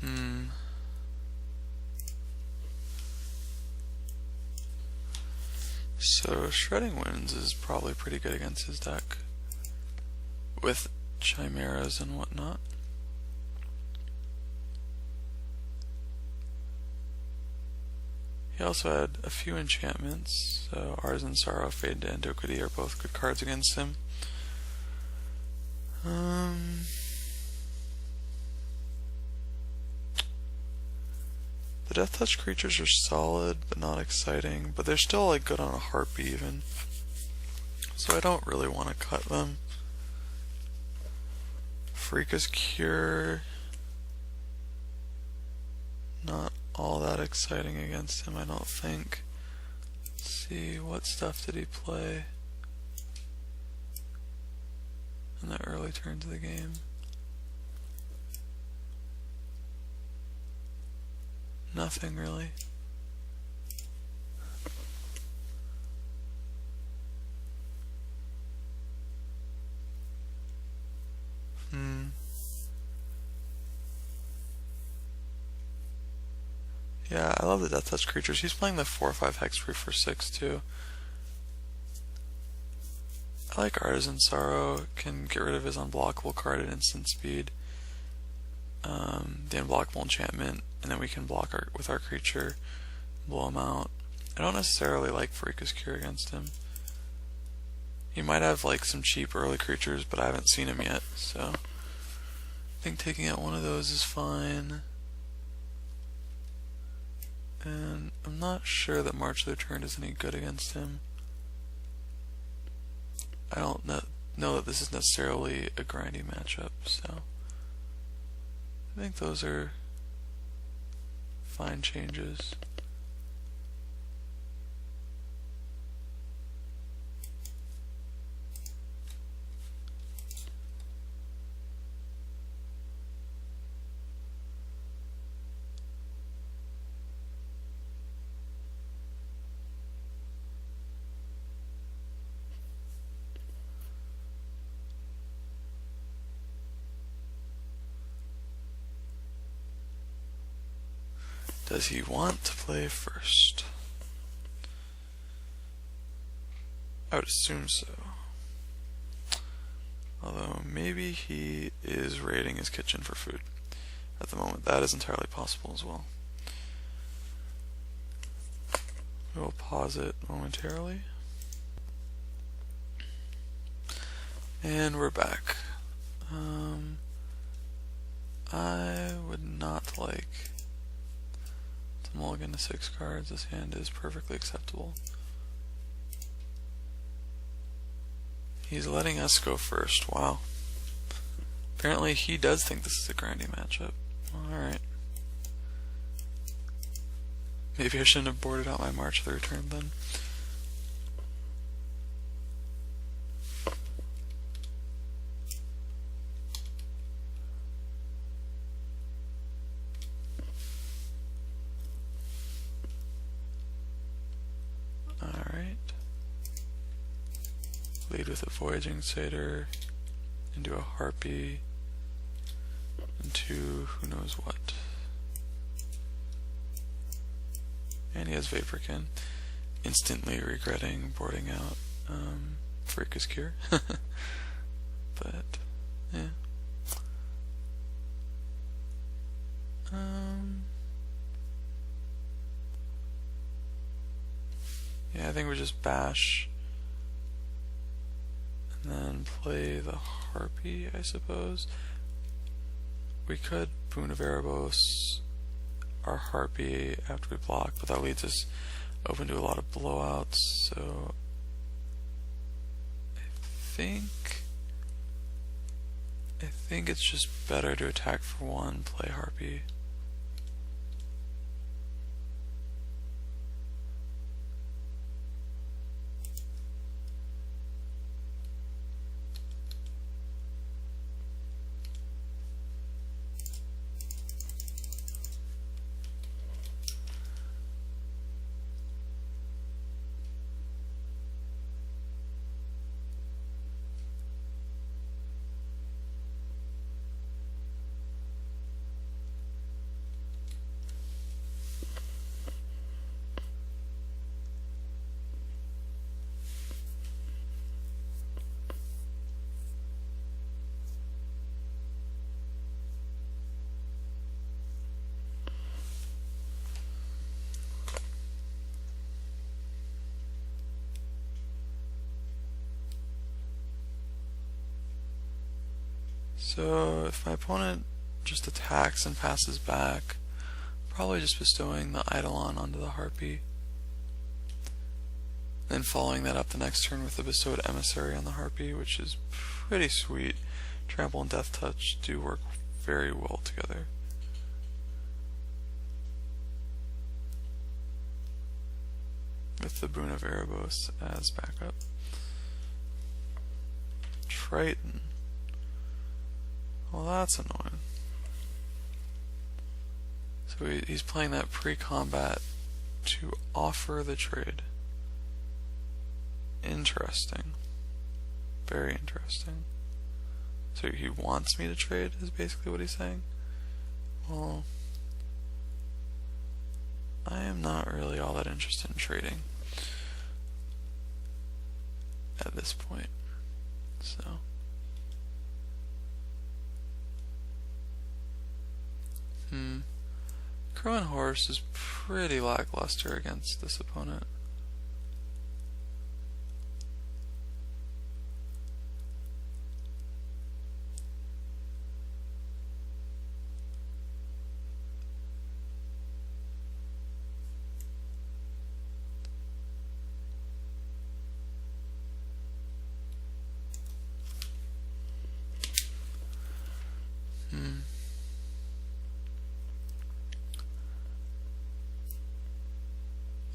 Hmm. So Shredding Winds is probably pretty good against his deck with chimeras and whatnot. He also had a few enchantments, so Arisen Sorrow, Fade to Antiquity are both good cards against him. The Death Touch creatures are solid, but not exciting, but they're still like good on a Harpy even. So I don't really want to cut them. Freaka's Cure, not all that exciting against him, I don't think. Let's see, what stuff did he play in the early turns of the game? Nothing really. Yeah, I love the Death Touch creatures. He's playing the 4/5 Hexproof for 6 too. I like Artisan Sorrow. Can get rid of his unblockable card at instant speed. The unblockable enchantment, and then we can block with our creature, blow him out. I don't necessarily like Freaka's Cure against him. He might have like some cheap early creatures, but I haven't seen him yet, so I think taking out one of those is fine. And I'm not sure that March of the Returned is any good against him. I don't know that this is necessarily a grindy matchup, so I think those are fine changes. Does he want to play first? I would assume so. Although maybe he is raiding his kitchen for food at the moment. That is entirely possible as well. We will pause it momentarily. And we're back. I would not like to mulligan to 6 cards. This hand is perfectly acceptable. He's letting us go first. Wow. Apparently he does think this is a grindy matchup. Alright. Maybe I shouldn't have boarded out my March of the Return then. Alright. Lead with a Voyaging Satyr into a Harpy into who knows what. And he has Vaporkin. Instantly regretting boarding out Freaka's Cure. But, yeah. Yeah, I think we just bash and then play the Harpy, I suppose. We could Boon of Erebos our Harpy after we block, but that leads us open to a lot of blowouts, so I think it's just better to attack for 1, play Harpy. So if my opponent just attacks and passes back, probably just bestowing the Eidolon onto the Harpy. Then following that up the next turn with the bestowed Emissary on the Harpy, which is pretty sweet. Trample and Death Touch do work very well together. With the Boon of Erebos as backup. Triton. Well, that's annoying. So he's playing that pre-combat to offer the trade. Interesting. Very interesting. So he wants me to trade, is basically what he's saying? Well, I am not really all that interested in trading at this point. So Crow and Horse is pretty lackluster against this opponent.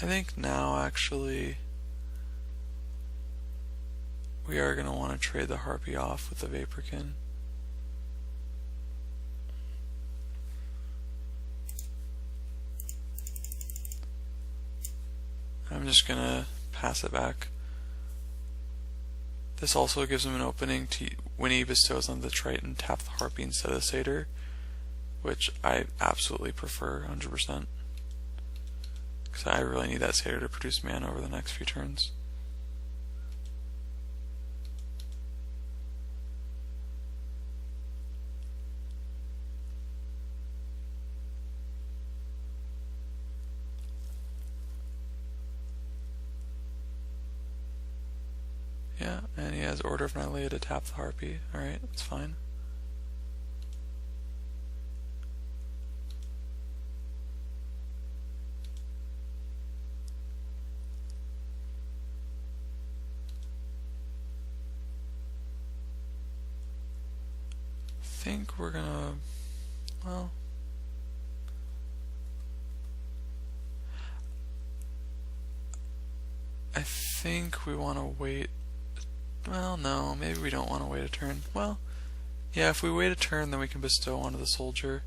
I think now actually we are going to want to trade the Harpy off with the Vaporkin. I'm just going to pass it back. This also gives him an opening to, when he bestows on the Triton, tap the Harpy instead of the Satyr, which I absolutely prefer 100%. Because I really need that Satyr to produce mana over the next few turns. Yeah, and he has Order of Nylea to tap the Harpy. Alright, that's fine. I think we're gonna, well, I think we want to wait. Well, no, maybe we don't want to wait a turn. Well, yeah, if we wait a turn, then we can bestow onto the Soldier.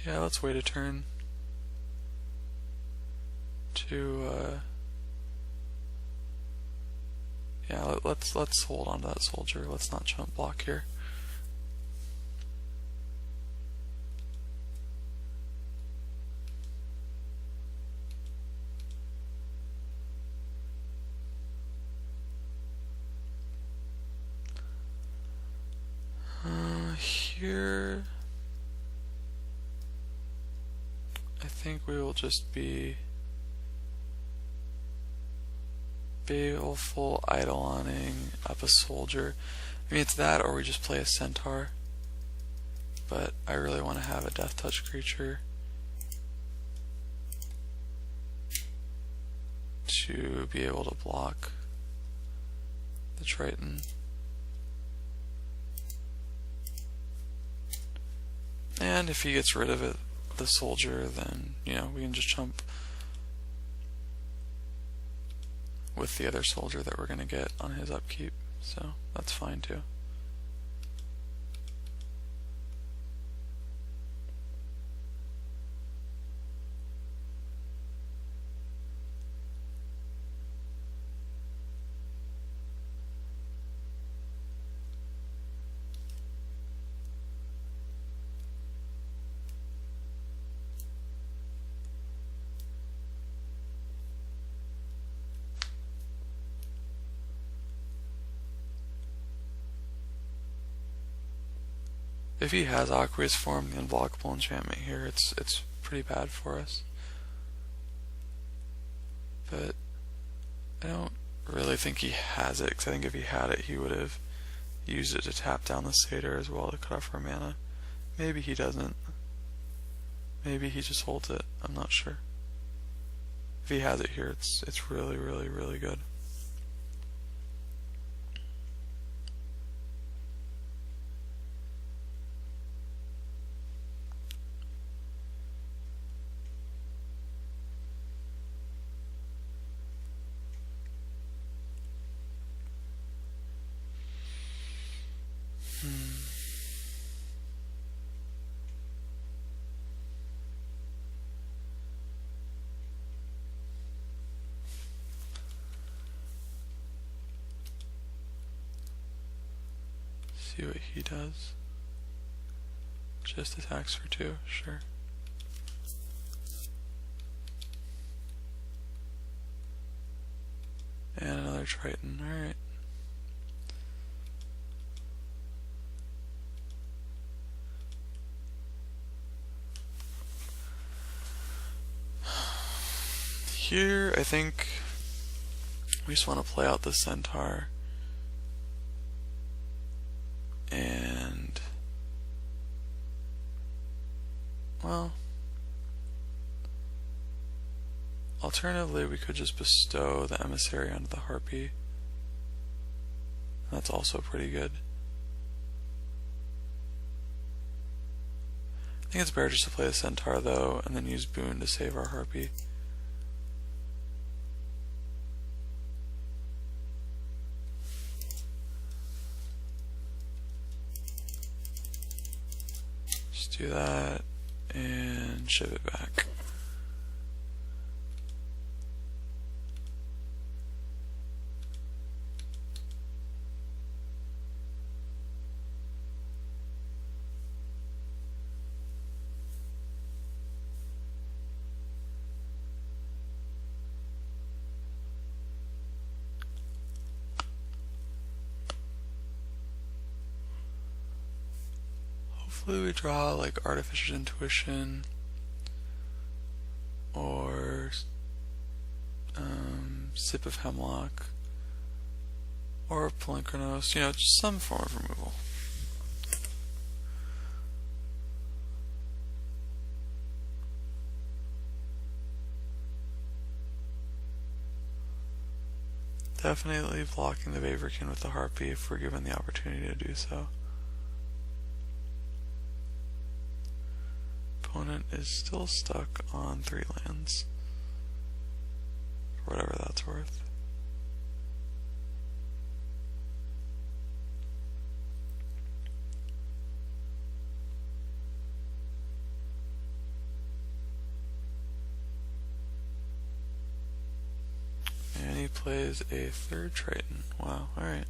Yeah, let's wait a turn to, yeah, let's hold on to that Soldier. Let's not chump block here. Here, I think we will just be baleful Eidoloning up a Soldier. I mean, it's that or we just play a Centaur, but I really want to have a Death Touch creature to be able to block the Triton. And if he gets rid of it, the Soldier, then, you know, we can just chump with the other Soldier that we're going to get on his upkeep. So that's fine too. If he has Aqueous Form, the unblockable enchantment here, it's pretty bad for us. But I don't really think he has it, because I think if he had it, he would have use it to tap down the Satyr as well to cut off our mana. Maybe he doesn't. Maybe he just holds it. I'm not sure. If he has it here, it's really, really, really good. See what he does. Just attacks for 2, sure. And another Triton, alright. Here, I think we just want to play out the Centaur. And, well, alternatively we could just bestow the Emissary onto the Harpy. That's also pretty good. I think it's better just to play the Centaur though, and then use Boon to save our Harpy. Do that and ship it back. Hopefully we draw like Artificial Intuition or Sip of Hemlock or Palinchronos, you know, just some form of removal. Definitely blocking the Vavorkin with the Harpy if we're given the opportunity to do so. Opponent is still stuck on 3 lands, for whatever that's worth. And he plays a 3rd Triton. Wow, alright.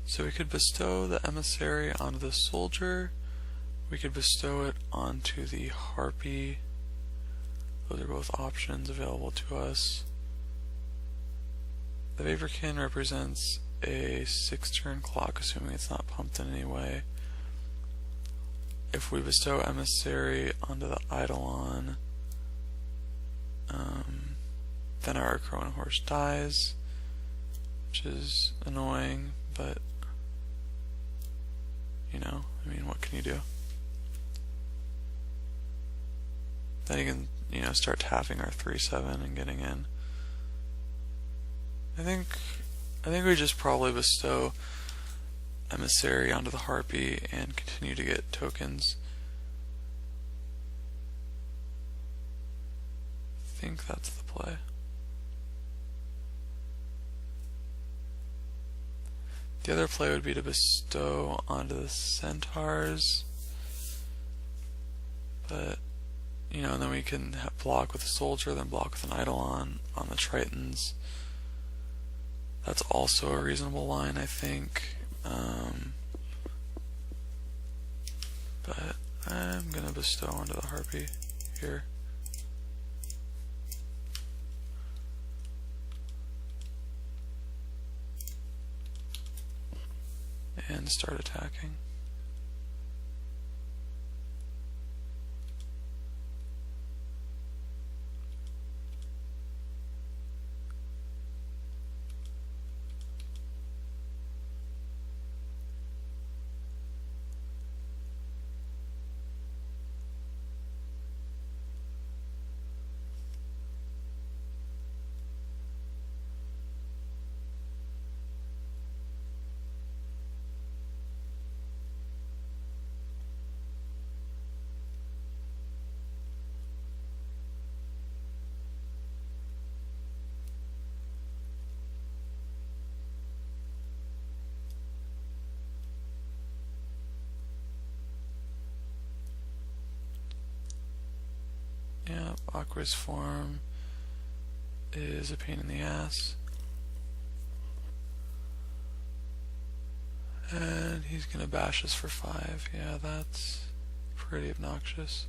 So we could bestow the Emissary onto the Soldier, we could bestow it onto the Harpy. Those are both options available to us. The Vavorkin represents a 6-turn clock, assuming it's not pumped in any way. If we bestow Emissary onto the Eidolon, then our Crowan Horse dies, which is annoying, but you know, I mean, what can you do? Then you can, you know, start tapping our 3/7 and getting in. I think we just probably bestow Emissary onto the Harpy and continue to get tokens. I think that's the play. The other play would be to bestow onto the Centaurs, but you know, and then we can block with a Soldier, then block with an Eidolon on the Tritons. That's also a reasonable line, I think. But I'm gonna bestow onto the harpy here. And start attacking. Yeah, Aqua's form is a pain in the ass. And he's gonna bash us for 5. Yeah, that's pretty obnoxious.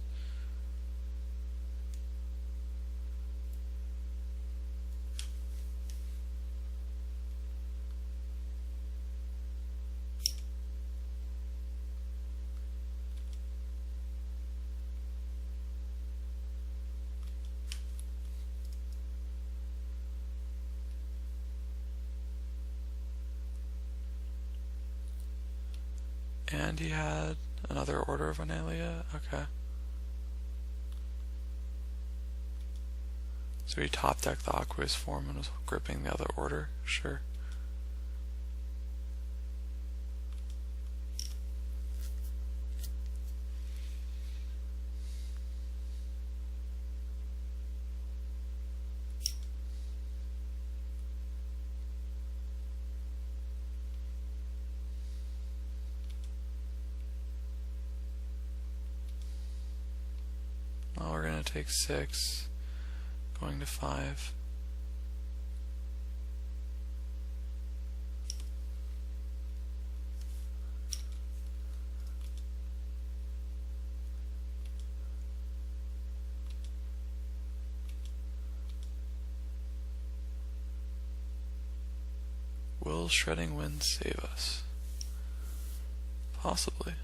And he had another Order of Analia? Okay. So he top decked the Aqua's form and was gripping the other order? Sure. Well, we're gonna take 6, going to 5. Will Shredding Wind save us? Possibly.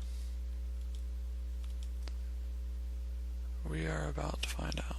We are about to find out.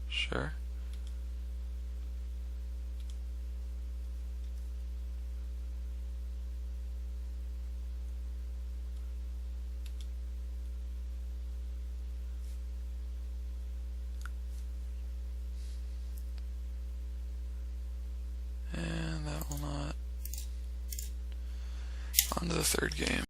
Sure. And that will not. On to the third game.